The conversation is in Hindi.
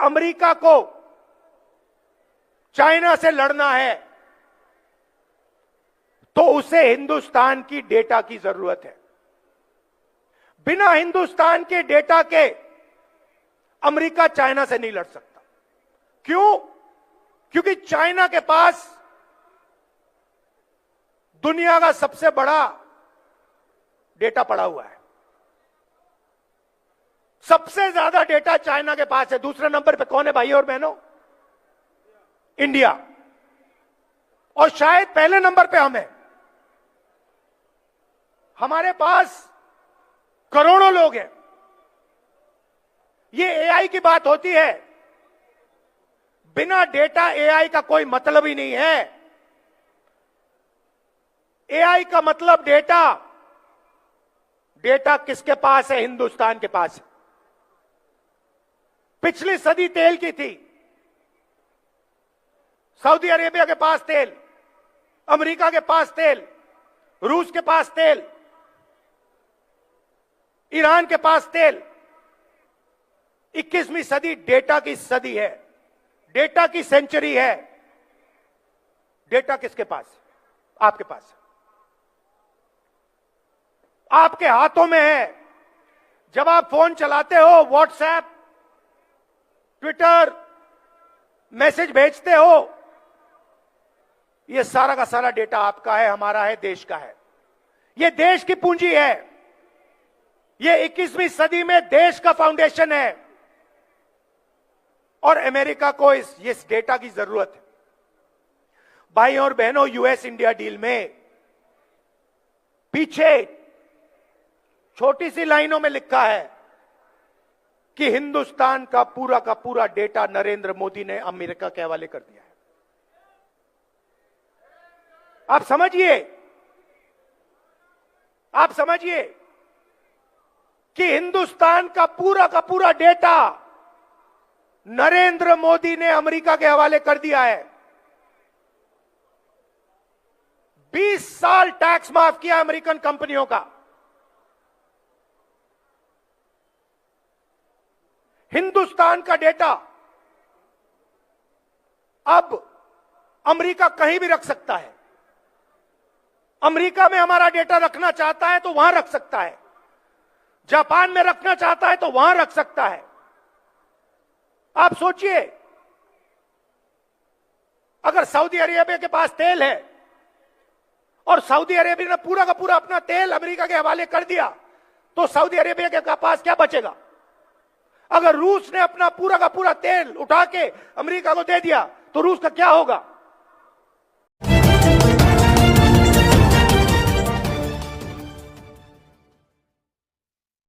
अमेरिका को चाइना से लड़ना है तो उसे हिंदुस्तान की डेटा की जरूरत है। बिना हिंदुस्तान के डेटा के अमेरिका चाइना से नहीं लड़ सकता। क्यों? क्योंकि चाइना के पास दुनिया का सबसे बड़ा डेटा पड़ा हुआ है। सबसे ज्यादा डेटा चाइना के पास है। दूसरे नंबर पे कौन है भाई और बहनों? इंडिया। और शायद पहले नंबर पे हम हैं। हमारे पास करोड़ों लोग हैं। ये एआई की बात होती है, बिना डेटा एआई का कोई मतलब ही नहीं है। एआई का मतलब डेटा। डेटा किसके पास है? हिंदुस्तान के पास है। पिछली सदी तेल की थी। सऊदी अरेबिया के पास तेल, अमेरिका के पास तेल, रूस के पास तेल, ईरान के पास तेल। 21वीं सदी डेटा की सदी है, डेटा की सेंचुरी है। डेटा किसके पास? आपके पास, आपके हाथों में है। जब आप फोन चलाते हो, व्हाट्सएप, ट्विटर, मैसेज भेजते हो, यह सारा का सारा डेटा आपका है, हमारा है, देश का है। यह देश की पूंजी है। यह 21वीं सदी में देश का फाउंडेशन है और अमेरिका को इस डेटा की जरूरत है। भाई और बहनों, यूएस इंडिया डील में पीछे छोटी सी लाइनों में लिखा है कि हिंदुस्तान का पूरा डेटा नरेंद्र मोदी ने अमेरिका के हवाले कर दिया है। आप समझिए कि हिंदुस्तान का पूरा डेटा नरेंद्र मोदी ने अमेरिका के हवाले कर दिया है। 20 साल टैक्स माफ किया अमेरिकन कंपनियों का। हिंदुस्तान का डेटा अब अमेरिका कहीं भी रख सकता है। अमेरिका में हमारा डेटा रखना चाहता है तो वहां रख सकता है। जापान में रखना चाहता है तो वहां रख सकता है। आप सोचिए, अगर सऊदी अरेबिया के पास तेल है और सऊदी अरेबिया ने पूरा का पूरा अपना तेल अमेरिका के हवाले कर दिया तो सऊदी अरेबिया के पास क्या बचेगा? अगर रूस ने अपना पूरा का पूरा तेल उठा के अमेरिका को दे दिया तो रूस का क्या होगा?